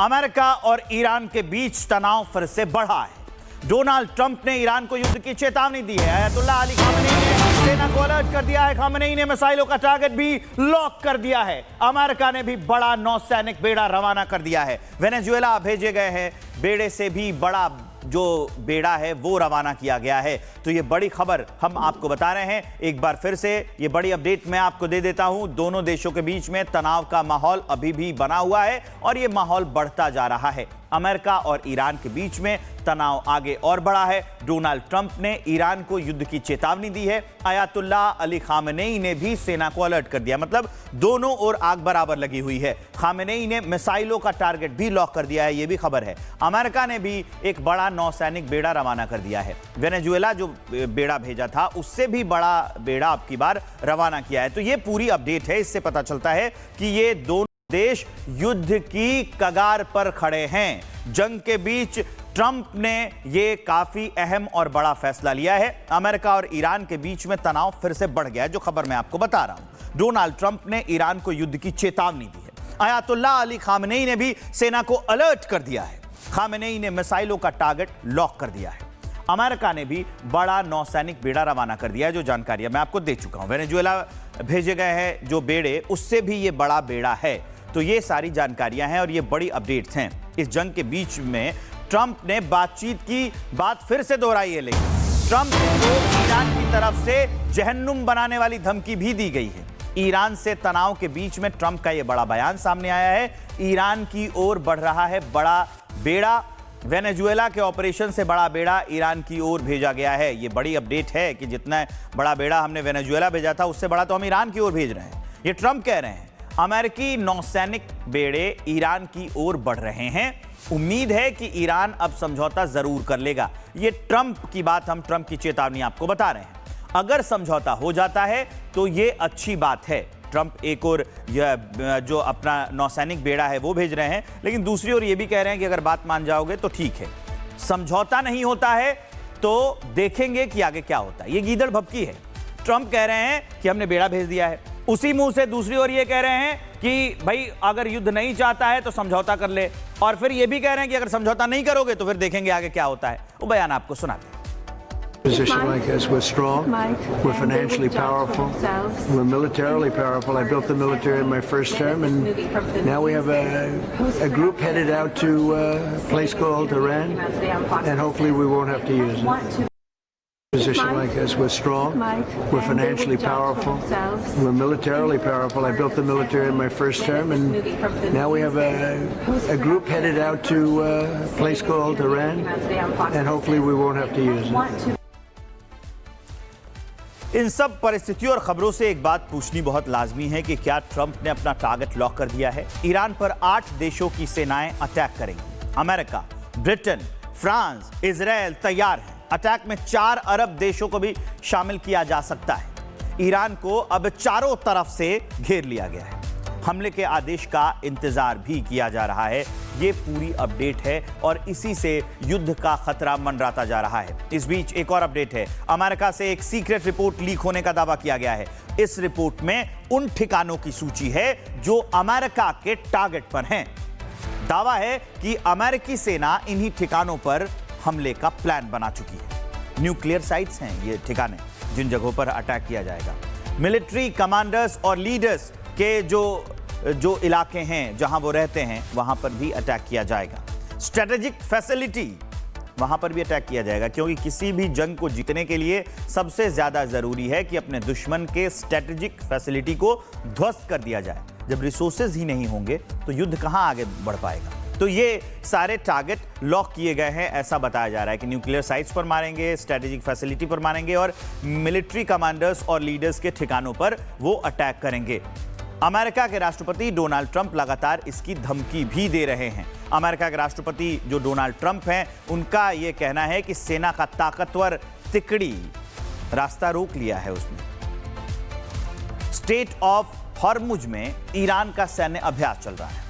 America और Iran के बीच तनाव फिर से बढ़ा है। डोनाल्ड ट्रंप ने ईरान को युद्ध की चेतावनी दी है। अयतुल्लाह अली खामेनेई ने सेना को अलर्ट कर दिया है। खामेनेई ने मिसाइलों का टारगेट भी लॉक कर दिया है। अमेरिका ने भी बड़ा नौसैनिक बेड़ा रवाना कर दिया है। वेनेजुएला भेजे गए हैं बेड़े से भी बड़ा जो बेड़ा है वो रवाना किया गया है। तो ये बड़ी खबर हम आपको बता रहे हैं। एक बार फिर से ये बड़ी अपडेट मैं आपको दे देता हूं। दोनों देशों के बीच में तनाव का माहौल अभी भी बना हुआ है और ये माहौल बढ़ता जा रहा है। अमेरिका और ईरान के बीच में तनाव आगे और बढ़ा है। डोनाल्ड ट्रंप ने ईरान को युद्ध की चेतावनी दी है। अयतुल्लाह अली खामेनेई ने भी सेना को अलर्ट कर दिया। मतलब दोनों ओर आग बराबर लगी हुई है। खामेनेई ने मिसाइलों का टारगेट भी लॉक कर दिया है, यह भी खबर है। अमेरिका ने भी एक बड़ा नौसैनिक बेड़ा रवाना कर दिया है। वेनेजुएला जो बेड़ा भेजा था उससे भी बड़ा बेड़ा अब की बार रवाना किया है। तो यह पूरी अपडेट है। इससे पता चलता है कि ये दोनों देश युद्ध की कगार पर खड़े हैं। जंग के बीच ट्रंप ने यह काफी अहम और बड़ा फैसला लिया है। अमेरिका और ईरान के बीच में तनाव फिर से बढ़ गया है, जो खबर मैं आपको बता रहा हूं। डोनाल्ड ट्रंप ने ईरान को युद्ध की चेतावनी दी है। अयतुल्लाह अली खामेनेई ने भी सेना को अलर्ट कर दिया है। खामेनेई ने मिसाइलों का टारगेट लॉक कर दिया है। अमेरिका ने भी बड़ा नौसैनिक बेड़ा रवाना कर दिया है, जो जानकारियां मैं आपको दे चुका हूं। वेनेजुएला भेजे गए हैं जो बेड़े, उससे भी ये बड़ा बेड़ा है। तो ये सारी जानकारियां हैं और ये बड़ी अपडेट्स हैं। इस जंग के बीच में ट्रंप ने बातचीत की बात फिर से दोहराई है, लेकिन ट्रंप को ईरान की तरफ से जहन्नुम बनाने वाली धमकी भी दी गई है। ईरान से तनाव के बीच में ट्रंप का यह बड़ा बयान सामने आया है। ईरान की ओर बढ़ रहा है बड़ा बेड़ा। वेनेजुएला के ऑपरेशन से बड़ा बेड़ा ईरान की ओर भेजा गया है। यह बड़ी अपडेट है कि जितना बड़ा बेड़ा हमने वेनेजुएला भेजा था उससे बड़ा तो हम ईरान की ओर भेज रहे हैं। ये ट्रंप कह रहे हैं। अमेरिकी नौसैनिक बेड़े ईरान की ओर बढ़ रहे हैं। उम्मीद है कि ईरान अब समझौता जरूर कर लेगा। ये ट्रंप की बात, हम ट्रंप की चेतावनी आपको बता रहे हैं। अगर समझौता हो जाता है तो ये अच्छी बात है। ट्रंप एक और जो अपना नौसैनिक बेड़ा है वो भेज रहे हैं, लेकिन दूसरी ओर ये भी कह रहे हैं कि अगर बात मान जाओगे तो ठीक है। समझौता नहीं होता है तो देखेंगे कि आगे क्या होता है। ये गीदड़ भभकी है। ट्रंप कह रहे हैं कि हमने बेड़ा भेज दिया है, उसी मुंह से दूसरी ओर ये कह रहे हैं कि भाई अगर युद्ध नहीं चाहता है तो समझौता कर ले, और फिर ये भी कह रहे हैं कि अगर समझौता नहीं करोगे तो फिर देखेंगे आगे क्या होता है। वो बयान आपको सुनाते हैं। Position like us, we're strong, we're financially powerful, we're militarily powerful. I built the military in my first term, and now we have a group headed out to a place called Iran, and hopefully we won't have to use it. Position like us, we're strong, we're financially powerful, we're militarily powerful. I built the military in my first term, and now we have a group headed out to a place called Iran, and hopefully we won't have to use it. इन सब परिस्थितियों और खबरों से एक बात पूछनी बहुत लाजमी है कि क्या ट्रंप ने अपना टारगेट लॉक कर दिया है। ईरान पर 8 देशों की सेनाएं अटैक करेंगी। अमेरिका, ब्रिटेन, फ्रांस, इजराइल तैयार हैं। अटैक में 4 अरब देशों को भी शामिल किया जा सकता है। ईरान को अब चारों तरफ से घेर लिया गया है। हमले के आदेश का इंतजार भी किया जा रहा है। ये पूरी अपडेट है और इसी से युद्ध का खतरा मंडराता जा रहा है। इस बीच एक और अपडेट है। अमेरिका से एक सीक्रेट रिपोर्ट लीक होने का दावा किया गया है। इस रिपोर्ट में उन ठिकानों की सूची है जो अमेरिका के टारगेट पर हैं। दावा है कि अमेरिकी सेना इन्हीं ठिकानों पर हमले का प्लान बना चुकी है। न्यूक्लियर साइट्स हैं ये ठिकाने जिन जगहों पर अटैक किया जाएगा। मिलिट्री कमांडर्स और लीडर्स के जो इलाके हैं जहां वो रहते हैं वहां पर भी अटैक किया जाएगा। स्ट्रेटेजिक फैसिलिटी, वहां पर भी अटैक किया जाएगा, क्योंकि किसी भी जंग को जीतने के लिए सबसे ज्यादा जरूरी है कि अपने दुश्मन के स्ट्रेटेजिक फैसिलिटी को ध्वस्त कर दिया जाए। जब रिसोर्सेज ही नहीं होंगे तो युद्ध कहां आगे बढ़ पाएगा। तो ये सारे टारगेट लॉक किए गए हैं। ऐसा बताया जा रहा है कि न्यूक्लियर साइट्स पर मारेंगे, स्ट्रेटेजिक फैसिलिटी पर मारेंगे और मिलिट्री कमांडर्स और लीडर्स के ठिकानों पर वो अटैक करेंगे। अमेरिका के राष्ट्रपति डोनाल्ड ट्रंप लगातार इसकी धमकी भी दे रहे हैं। अमेरिका के राष्ट्रपति जो डोनाल्ड ट्रंप हैं, उनका यह कहना है कि सेना का ताकतवर तिकड़ी रास्ता रोक लिया है उसने। स्टेट ऑफ हॉर्मुज में ईरान का सैन्य अभ्यास चल रहा है।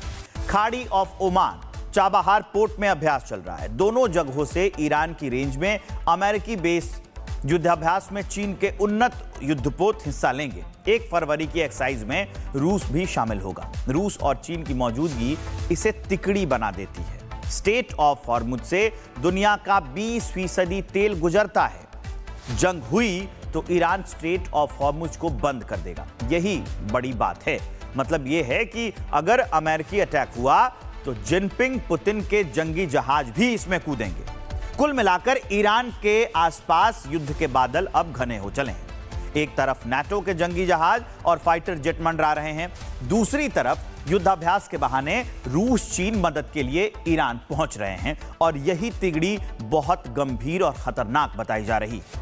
खाड़ी ऑफ ओमान, चाबहार पोर्ट में अभ्यास चल रहा है। दोनों जगहों से ईरान की रेंज में अमेरिकी बेस युद्धाभ्यास में चीन के उन्नत युद्धपोत हिस्सा लेंगे। 1 फरवरी की एक्सरसाइज में रूस भी शामिल होगा। रूस और चीन की मौजूदगी इसे तिकड़ी बना देती है। स्टेट ऑफ हॉर्मुज से दुनिया का 20% तेल गुजरता है। जंग हुई तो ईरान स्टेट ऑफ हॉर्मुज को बंद कर देगा। यही बड़ी बात है। मतलब यह है कि अगर अमेरिकी अटैक हुआ तो जिनपिंग पुतिन के जंगी जहाज भी इसमें कूदेंगे। कुल मिलाकर ईरान के आसपास युद्ध के बादल अब घने हो चले हैं। एक तरफ नाटो के जंगी जहाज और फाइटर जेट मंडरा रहे हैं, दूसरी तरफ युद्धाभ्यास के बहाने रूस चीन मदद के लिए ईरान पहुंच रहे हैं और यही तिगड़ी बहुत गंभीर और खतरनाक बताई जा रही है।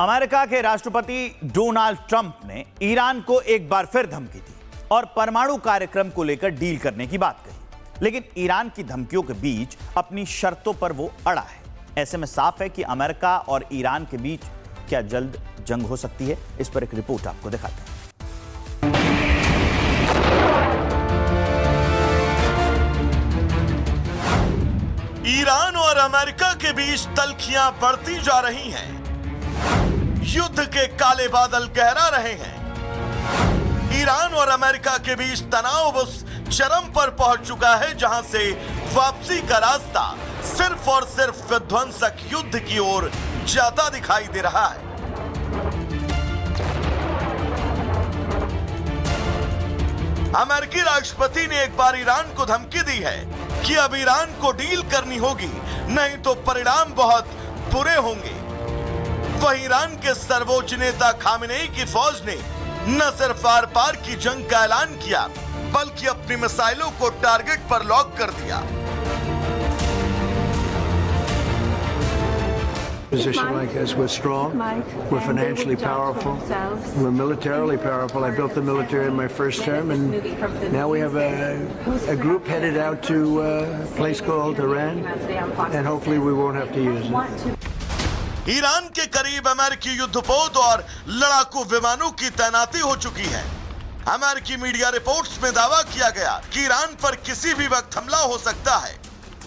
अमेरिका के राष्ट्रपति डोनाल्ड ट्रंप ने ईरान को एक बार फिर धमकी दी और परमाणु कार्यक्रम को लेकर डील करने की बात कही। लेकिन ईरान की धमकियों के बीच अपनी शर्तों पर वो अड़ा है। ऐसे में साफ है कि अमेरिका और ईरान के बीच क्या जल्द जंग हो सकती है। इस पर एक रिपोर्ट आपको दिखाते हैं। ईरान और अमेरिका के बीच तल्खियां बढ़ती जा रही हैं। युद्ध के काले बादल गहरा रहे हैं। ईरान और अमेरिका के बीच तनाव उस चरम पर पहुंच चुका है जहां से वापसी का रास्ता सिर्फ और सिर्फ विध्वंसक युद्ध की ओर जाता दिखाई दे रहा है। अमेरिकी राष्ट्रपति ने एक बार ईरान को धमकी दी है कि अब ईरान को डील करनी होगी, नहीं तो परिणाम बहुत बुरे होंगे। वहीं ईरान के सर्वोच्च नेता खामेनेई की फौज ने न सिर्फ आर पार की जंग का ऐलान किया, बल्कि अपनी मिसाइलों को टारगेट पर लॉक कर दिया। Position like us, we're strong, we're financially powerful, we're militarily powerful. I built the military in my first term, and now we have a group headed out to a place called Iran, and hopefully we won't have to use it. Iran के करीब अमेरिकी युद्धपोत और लड़ाकू विमानों की तैनाती हो चुकी है। अमेरिकी मीडिया रिपोर्ट्स में दावा किया गया कि ईरान पर किसी भी वक्त हमला हो सकता है।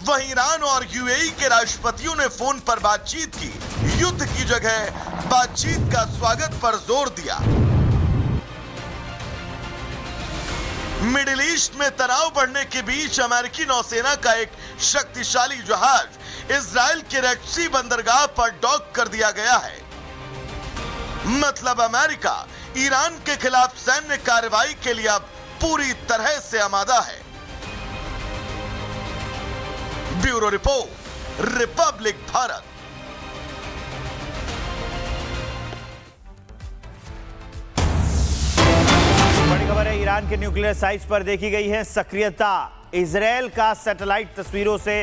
वहीं ईरान और यूएई के राष्ट्रपतियों ने फोन पर बातचीत की। युद्ध की जगह बातचीत का स्वागत पर जोर दिया। मिडिल ईस्ट में तनाव बढ़ने के बीच अमेरिकी नौसेना का एक शक्तिशाली जहाज इजराइल के रेड सी बंदरगाह पर डॉक कर दिया गया है। मतलब अमेरिका ईरान के खिलाफ सैन्य कार्रवाई के लिए अब पूरी तरह से आमादा है। Bureau report, Republic Bharat. बड़ी खबर है, ईरान के न्यूक्लियर साइट्स पर देखी गई है सक्रियता। इजरायल का सैटेलाइट तस्वीरों से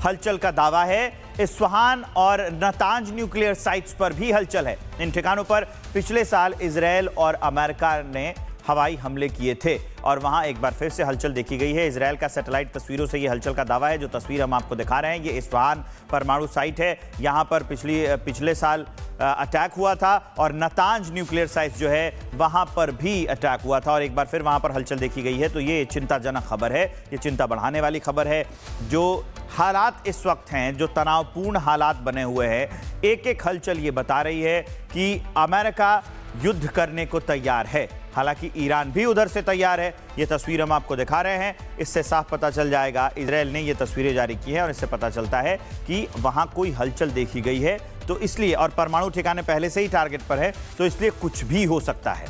हलचल का दावा है। इस्फहान और नतांज न्यूक्लियर साइट्स पर भी हलचल है। इन ठिकानों पर पिछले साल इजरायल और अमेरिका ने हवाई हमले किए थे और वहां एक बार फिर से हलचल देखी गई है। इजरायल का सैटेलाइट तस्वीरों से ये हलचल का दावा है। जो तस्वीर हम आपको दिखा रहे हैं ये इस्फहान परमाणु साइट है। यहां पर पिछले साल अटैक हुआ था और नतांज न्यूक्लियर साइट जो है वहां पर भी अटैक हुआ था और एक बार फिर वहां पर हलचल देखी गई है। तो ये चिंताजनक खबर है, ये चिंता बढ़ाने वाली खबर है। जो हालात इस वक्त हैं, जो तनावपूर्ण हालात बने हुए हैं, एक एक हलचल ये बता रही है कि अमेरिका युद्ध करने को तैयार है। हालांकि ईरान भी उधर से तैयार है। ये तस्वीर हम आपको दिखा रहे हैं, इससे साफ पता चल जाएगा। इजरायल ने ये तस्वीरें जारी की हैं और इससे पता चलता है कि वहां कोई हलचल देखी गई है। तो इसलिए, और परमाणु ठिकाने पहले से ही टारगेट पर है, तो इसलिए कुछ भी हो सकता है।